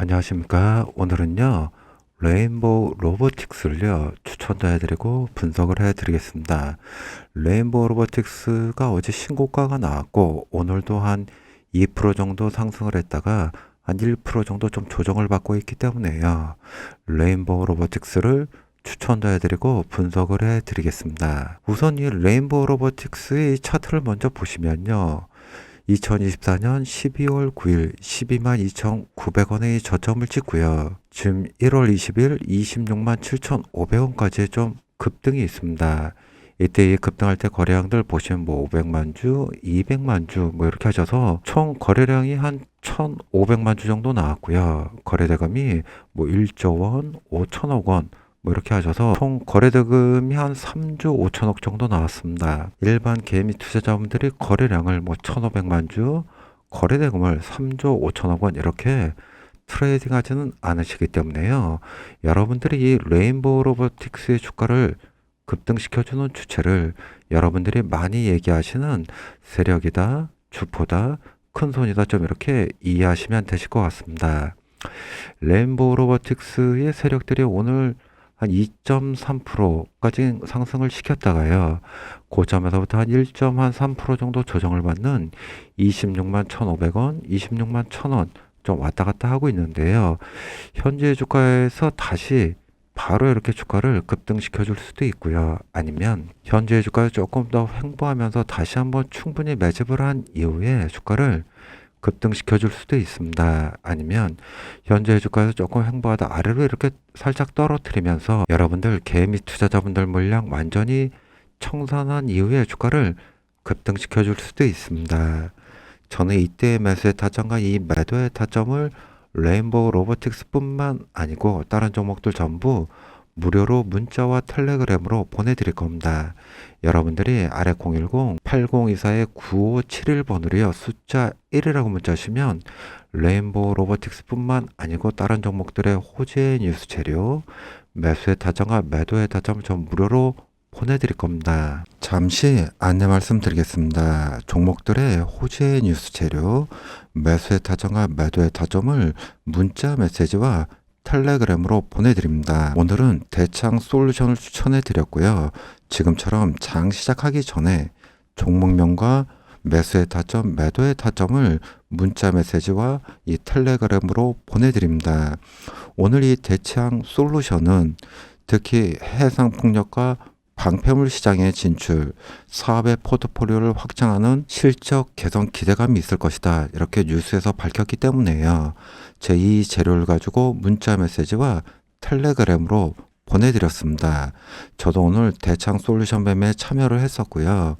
안녕하십니까. 오늘은요, 레인보우 로보틱스를요, 추천도 해드리고 분석을 해드리겠습니다. 레인보우 로보틱스가 어제 신고가가 나왔고, 오늘도 한 2% 정도 상승을 했다가 한 1% 정도 좀 조정을 받고 있기 때문에요. 레인보우 로보틱스를 추천도 해드리고 분석을 해드리겠습니다. 우선 이 레인보우 로보틱스의 차트를 먼저 보시면요. 2024년 12월 9일 12만 2,900원의 저점을 찍고요. 지금 1월 20일 26만 7,500원까지의 좀 급등이 있습니다. 이때 이 급등할 때 거래량들 보시면 뭐 500만 주, 200만 주 뭐 이렇게 하셔서 총 거래량이 한 1,500만 주 정도 나왔고요. 거래대금이 뭐 1조 원, 5천억 원 뭐 이렇게 하셔서 총 거래대금이 한 3조 5천억 정도 나왔습니다. 일반 개미 투자자분들이 거래량을 뭐 1,500만 주, 거래대금을 3조 5천억 원 이렇게 트레이딩 하지는 않으시기 때문에요. 여러분들이 이 레인보우 로보틱스의 주가를 급등시켜주는 주체를 여러분들이 많이 얘기하시는 세력이다, 주포다, 큰손이다 좀 이렇게 이해하시면 되실 것 같습니다. 레인보우 로보틱스의 세력들이 오늘 한 2.3%까지 상승을 시켰다가요. 고점에서부터 한 1.3% 정도 조정을 받는 26만 1,500원, 26만 1,000원 좀 왔다 갔다 하고 있는데요. 현재 주가에서 다시 바로 이렇게 주가를 급등시켜 줄 수도 있고요. 아니면 현재 주가를 조금 더 횡보하면서 다시 한번 충분히 매집을 한 이후에 주가를 급등시켜 줄 수도 있습니다. 아니면 현재 주가에서 조금 횡보하다 아래로 이렇게 살짝 떨어뜨리면서 여러분들 개미 투자자분들 물량 완전히 청산한 이후에 주가를 급등시켜 줄 수도 있습니다. 저는 이때의 매수의 타점과 이 매도의 타점을 레인보우 로보틱스뿐만 아니고 다른 종목들 전부 무료로 문자와 텔레그램으로 보내드릴 겁니다. 여러분들이 아래 010-8024-9571번으로요. 숫자 1이라고 문자하시면 레인보우 로보틱스뿐만 아니고 다른 종목들의 호재 뉴스 재료, 매수의 타점과 매도의 타점을 전 무료로 보내드릴 겁니다. 잠시 안내 말씀드리겠습니다. 종목들의 호재 뉴스 재료, 매수의 타점과 매도의 타점을 문자 메시지와 텔레그램으로 보내드립니다. 오늘은 대창 솔루션을 추천해 드렸고요. 지금처럼 장 시작하기 전에 종목명과 매수의 타점, 매도의 타점을 문자 메시지와 이 텔레그램으로 보내드립니다. 오늘 이 대창 솔루션은 특히 해상풍력과 방패물 시장의 진출, 사업의 포트폴리오를 확장하는 실적 개선 기대감이 있을 것이다. 이렇게 뉴스에서 밝혔기 때문에요. 제 이 재료를 가지고 문자 메시지와 텔레그램으로 보내드렸습니다. 저도 오늘 대창 솔루션 매매에 참여를 했었고요.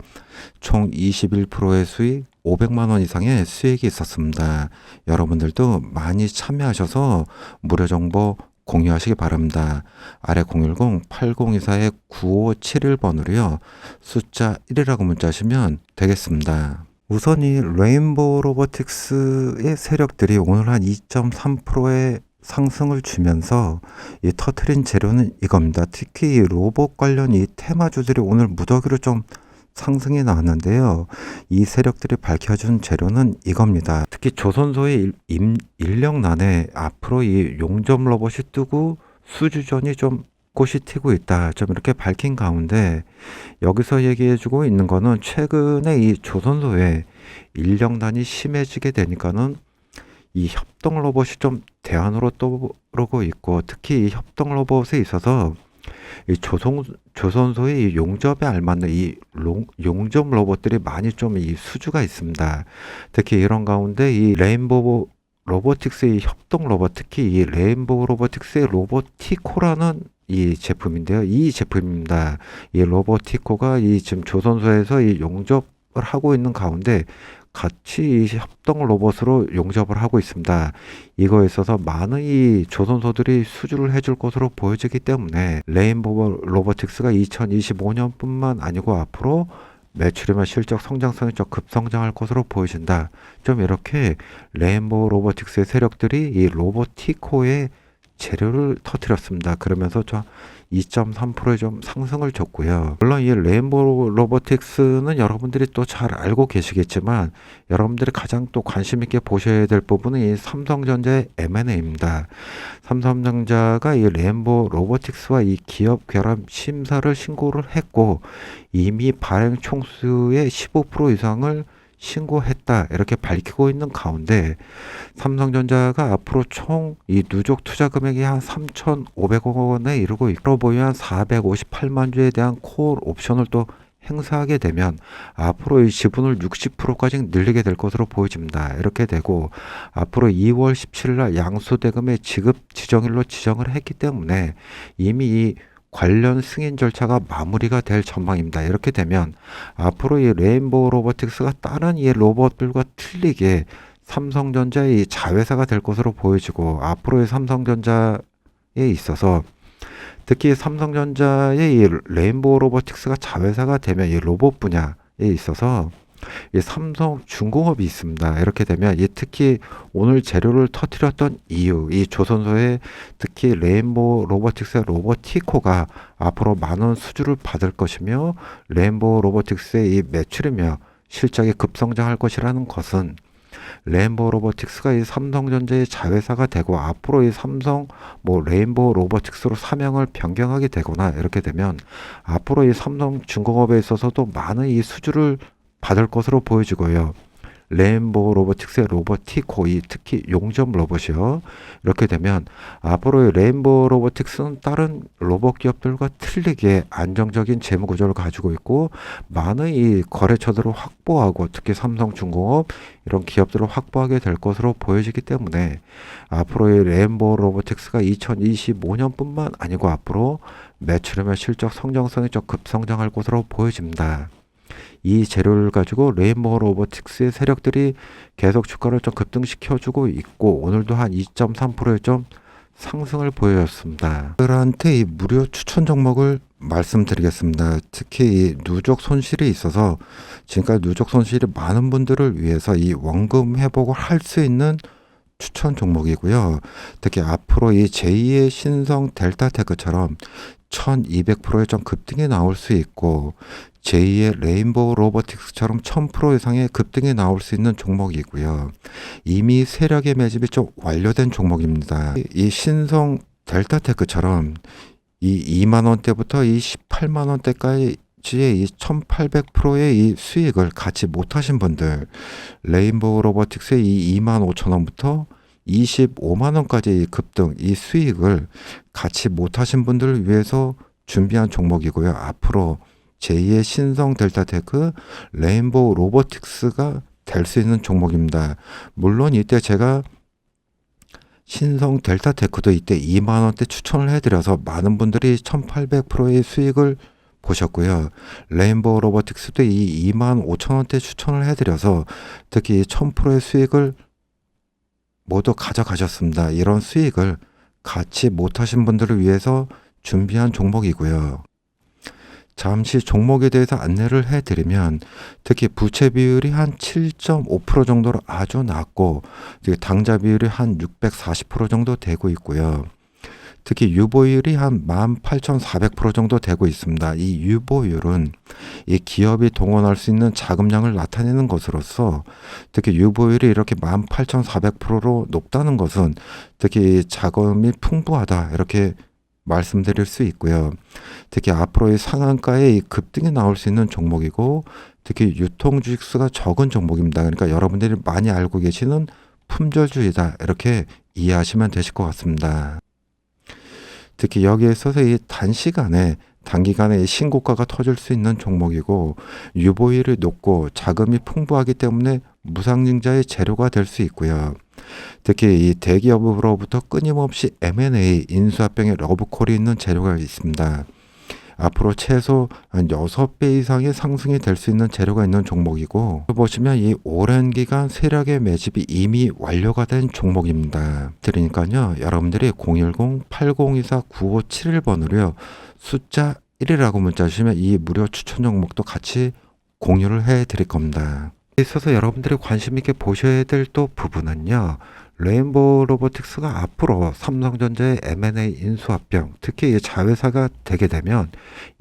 총 21%의 수익, 500만 원 이상의 수익이 있었습니다. 여러분들도 많이 참여하셔서 무료 정보 공유하시기 바랍니다. 아래 010-8024-9571번으로요. 숫자 1이라고 문자하시면 되겠습니다. 우선 이 레인보우 로보틱스의 세력들이 오늘 한 2.3%의 상승을 주면서 이 터트린 재료는 이겁니다. 특히 이 로봇 관련 이 테마주들이 오늘 무더기로 좀 상승이 나왔는데요. 이 세력들이 밝혀준 재료는 이겁니다. 특히 조선소의 인력난에 앞으로 이 용접 로봇이 뜨고 수주전이 좀 꽃이 튀고 있다. 좀 이렇게 밝힌 가운데 여기서 얘기해주고 있는 거는 최근에 이 조선소의 인력난이 심해지게 되니까는 이 협동 로봇이 좀 대안으로 떠오르고 있고 특히 이 협동 로봇에 있어서 이 조선소의 이 용접에 알맞는 이 용접 로봇들이 많이 좀 이 수주가 있습니다. 특히 이런 가운데 이 레인보우 로보틱스의 협동 로봇, 특히 이 레인보우 로보틱스의 로보티코라는 이 제품인데요. 이 제품입니다. 이 로보티코가 이 지금 조선소에서 이 용접을 하고 있는 가운데 같이 이 협동 로봇으로 용접을 하고 있습니다. 이거에 있어서 많은 이 조선소들이 수주를 해줄 것으로 보여지기 때문에 레인보우 로보틱스가 2025년뿐만 아니고 앞으로 매출이나 실적 성장성이 좀 급성장할 것으로 보여진다. 좀 이렇게 레인보우 로보틱스의 세력들이 이 로보티코의 재료를 터뜨렸습니다. 그러면서 좀 2.3%의 좀 상승을 줬고요. 물론 이 레인보우 로보틱스는 여러분들이 또 잘 알고 계시겠지만 여러분들이 가장 또 관심 있게 보셔야 될 부분은 이 삼성전자의 M&A입니다. 삼성전자가 이 레인보우 로보틱스와 이 기업 결합 심사를 신고를 했고 이미 발행 총수의 15% 이상을 신고했다 이렇게 밝히고 있는 가운데 삼성전자가 앞으로 총 이 누적 투자 금액이 한 3,500억 원에 이르고 있고 보유한 458만 주에 대한 콜 옵션을 또 행사하게 되면 앞으로 이 지분을 60%까지 늘리게 될 것으로 보여집니다. 이렇게 되고 앞으로 2월 17일 날 양수대금의 지급 지정일로 지정을 했기 때문에 이미 이 관련 승인 절차가 마무리가 될 전망입니다. 이렇게 되면 앞으로 이 레인보우 로보틱스가 다른 이 로봇들과 틀리게 삼성전자의 자회사가 될 것으로 보여지고 앞으로의 삼성전자에 있어서 특히 삼성전자의 이 레인보우 로보틱스가 자회사가 되면 이 로봇 분야에 있어서 이 삼성중공업이 있습니다. 이렇게 되면 특히 오늘 재료를 터뜨렸던 이유, 이 조선소의 특히 레인보우 로보틱스의 로보티코가 앞으로 많은 수주를 받을 것이며 레인보우 로보틱스의 이 매출이며 실적이 급성장할 것이라는 것은 레인보우 로보틱스가 이 삼성전자의 자회사가 되고 앞으로 이 삼성 레인보우 로보틱스로 사명을 변경하게 되거나 이렇게 되면 앞으로 이 삼성중공업에 있어서도 많은 이 수주를 받을 것으로 보여지고요. 레인보우 로보틱스의 로보티코, 특히 용접 로봇이요. 이렇게 되면 앞으로 레인보우 로보틱스는 다른 로봇 기업들과 틀리게 안정적인 재무 구조를 가지고 있고 많은 이 거래처들을 확보하고 특히 삼성중공업 이런 기업들을 확보하게 될 것으로 보여지기 때문에 앞으로 이 레인보우 로보틱스가 2025년뿐만 아니고 앞으로 매출이며 실적 성장성이 좀 급성장할 것으로 보여집니다. 이 재료를 가지고 레인보우 로보틱스의 세력들이 계속 주가를 좀 급등시켜주고 있고 오늘도 한 2.3%의 좀 상승을 보여줬습니다. 그들한테 이 무료 추천 종목을 말씀드리겠습니다. 특히 이 누적 손실이 있어서 지금까지 누적 손실이 많은 분들을 위해서 이 원금 회복을 할 수 있는 추천 종목이고요. 특히 앞으로 이 제2의 신성 델타테크처럼 1200%의 좀 급등이 나올 수 있고 제2의 레인보우 로보틱스처럼 1000% 이상의 급등이 나올 수 있는 종목이고요. 이미 세력의 매집이 좀 완료된 종목입니다. 이 신성 델타테크처럼 이 2만원대부터 이 18만원대까지 이 1800%의 이 수익을 갖지 못하신 분들 레인보우 로보틱스의 이 25,000원부터 25만원까지 급등 이 수익을 갖지 못하신 분들을 위해서 준비한 종목이고요. 앞으로 제2의 신성 델타테크 레인보우 로보틱스가 될 수 있는 종목입니다. 물론 이때 제가 신성 델타테크도 이때 2만원대 추천을 해드려서 많은 분들이 1800%의 수익을 보셨고요. 레인보우 로보틱스도 이 25,000원대 추천을 해드려서 특히 1000%의 수익을 모두 가져가셨습니다. 이런 수익을 갖지 못하신 분들을 위해서 준비한 종목이고요. 잠시 종목에 대해서 안내를 해드리면 특히 부채 비율이 한 7.5% 정도로 아주 낮고 당좌 비율이 한 640% 정도 되고 있고요. 특히 유보율이 한 18,400% 정도 되고 있습니다. 이 유보율은 이 기업이 동원할 수 있는 자금량을 나타내는 것으로서 특히 유보율이 이렇게 18,400%로 높다는 것은 특히 자금이 풍부하다 이렇게 말씀드릴 수 있고요. 특히 앞으로의 상한가에 이 급등이 나올 수 있는 종목이고 특히 유통 주식수가 적은 종목입니다. 그러니까 여러분들이 많이 알고 계시는 품절주의다 이렇게 이해하시면 되실 것 같습니다. 특히 여기에 있어서 이 단기간에 신고가가 터질 수 있는 종목이고 유보율이 높고 자금이 풍부하기 때문에 무상증자의 재료가 될 수 있고요. 특히 이 대기업으로부터 끊임없이 M&A 인수합병의 러브콜이 있는 재료가 있습니다. 앞으로 최소 한 6배 이상의 상승이 될 수 있는 재료가 있는 종목이고 보시면 이 오랜 기간 세력의 매집이 이미 완료가 된 종목입니다. 그러니까요 여러분들이 010-8024-9571번으로요 숫자 1이라고 문자 주시면 이 무료 추천 종목도 같이 공유를 해 드릴 겁니다. 있어서 여러분들이 관심 있게 보셔야 될 또 부분은요. 레인보우 로보틱스가 앞으로 삼성전자의 M&A 인수합병, 특히 이 자회사가 되게 되면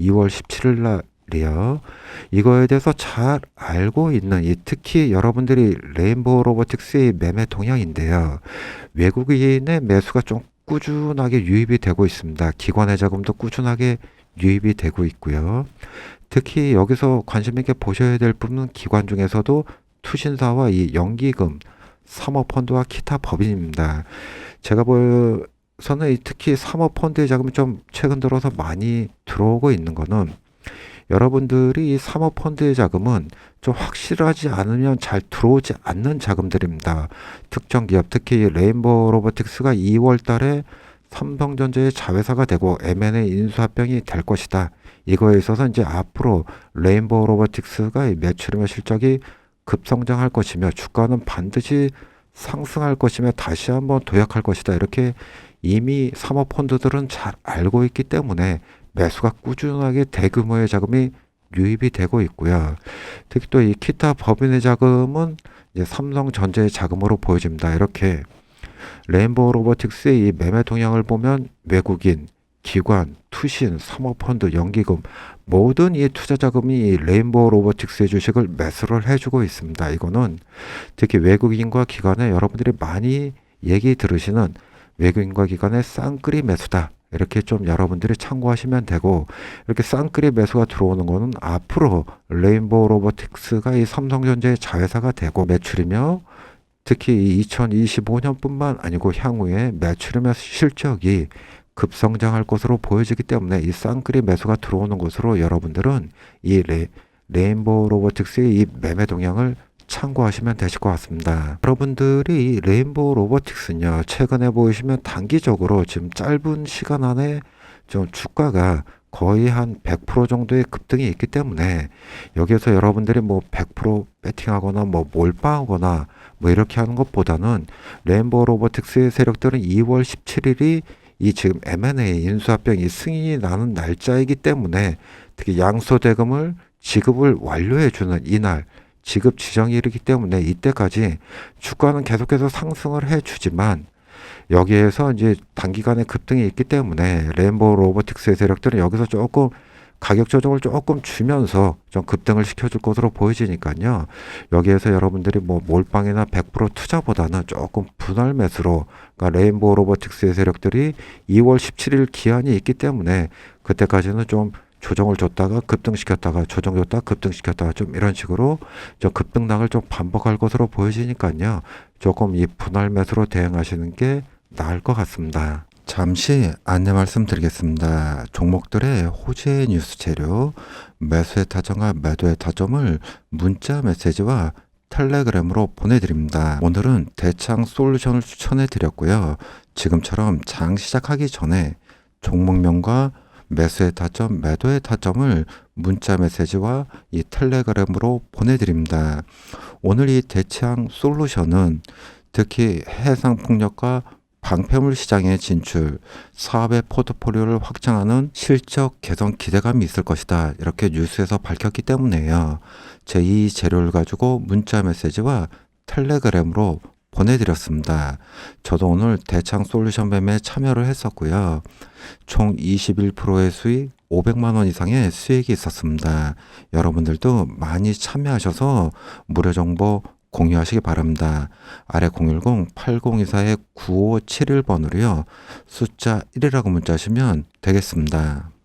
2월 17일 날이요. 이거에 대해서 잘 알고 있는 특히 여러분들이 레인보우 로보틱스의 매매 동향인데요. 외국인의 매수가 좀 꾸준하게 유입이 되고 있습니다. 기관의 자금도 꾸준하게 유입이 되고 있고요. 특히 여기서 관심 있게 보셔야 될 부분은 기관 중에서도 투신사와 이 연기금, 사모펀드와 기타 법인입니다. 제가 보서는 특히 사모펀드의 자금이 좀 최근 들어서 많이 들어오고 있는 거는 여러분들이 이 사모펀드의 자금은 좀 확실하지 않으면 잘 들어오지 않는 자금들입니다. 특정 기업, 특히 레인보우 로보틱스가 2월 달에 삼성전자의 자회사가 되고 M&A 인수합병이 될 것이다. 이거에 있어서 이제 앞으로 레인보우 로보틱스가 매출이며 실적이 급성장할 것이며 주가는 반드시 상승할 것이며 다시 한번 도약할 것이다. 이렇게 이미 사모펀드들은 잘 알고 있기 때문에 매수가 꾸준하게 대규모의 자금이 유입이 되고 있고요. 특히 또 이 기타 법인의 자금은 이제 삼성전자의 자금으로 보여집니다. 이렇게 레인보우 로보틱스의 이 매매 동향을 보면 외국인, 기관, 투신, 사모펀드, 연기금 모든 이 투자 자금이 이 레인보우 로보틱스의 주식을 매수를 해주고 있습니다. 이거는 특히 외국인과 기관에 여러분들이 많이 얘기 들으시는 외국인과 기관의 쌍끌이 매수다. 이렇게 좀 여러분들이 참고하시면 되고, 이렇게 쌍끌이 매수가 들어오는 거는 앞으로 레인보우 로보틱스가 이 삼성전자의 자회사가 되고 매출이며 특히 2025년뿐만 아니고 향후에 매출이며 실적이 급성장할 것으로 보여지기 때문에 이 쌍끌이 매수가 들어오는 것으로 여러분들은 이 레인보우 로보틱스의 이 매매 동향을 참고하시면 되실 것 같습니다. 여러분들이 레인보우 로보틱스는요, 최근에 보시면 단기적으로 지금 짧은 시간 안에 좀 주가가 거의 한 100% 정도의 급등이 있기 때문에 여기에서 여러분들이 뭐 100% 배팅하거나 뭐 몰빵하거나 뭐 이렇게 하는 것보다는 레인보우 로보틱스의 세력들은 2월 17일이 이 지금 M&A 인수합병이 승인이 나는 날짜이기 때문에 특히 양소대금을 지급을 완료해주는 이날 지급 지정일이기 때문에 이때까지 주가는 계속해서 상승을 해주지만 여기에서 이제 단기간에 급등이 있기 때문에 레인보우 로보틱스의 세력들은 여기서 조금 가격 조정을 조금 주면서 좀 급등을 시켜줄 것으로 보여지니까요. 여기에서 여러분들이 뭐 몰빵이나 100% 투자보다는 조금 분할 매수로, 그러니까 레인보우 로보틱스의 세력들이 2월 17일 기한이 있기 때문에 그때까지는 좀 조정을 줬다가 급등시켰다가 조정 줬다가 급등시켰다가 좀 이런 식으로 좀 급등락을 좀 반복할 것으로 보여지니까요. 조금 이 분할 매수로 대응하시는 게 나을 것 같습니다. 잠시 안내 말씀드리겠습니다. 종목들의 호재 뉴스 재료, 매수의 타점과 매도의 타점을 문자 메시지와 텔레그램으로 보내드립니다. 오늘은 대창 솔루션을 추천해 드렸고요. 지금처럼 장 시작하기 전에 종목명과 매수의 타점, 매도의 타점을 문자 메시지와 이 텔레그램으로 보내드립니다. 오늘 이 대창 솔루션은 특히 해상풍력과 방패물 시장의 진출, 사업의 포트폴리오를 확장하는 실적 개선 기대감이 있을 것이다. 이렇게 뉴스에서 밝혔기 때문에요. 제 이 재료를 가지고 문자 메시지와 텔레그램으로 보내드렸습니다. 저도 오늘 대창 솔루션 매매에 참여를 했었고요. 총 21%의 수익, 500만 원 이상의 수익이 있었습니다. 여러분들도 많이 참여하셔서 무료 정보 공유하시기 바랍니다. 아래 010-8024-9571번으로요. 숫자 1이라고 문자하시면 되겠습니다.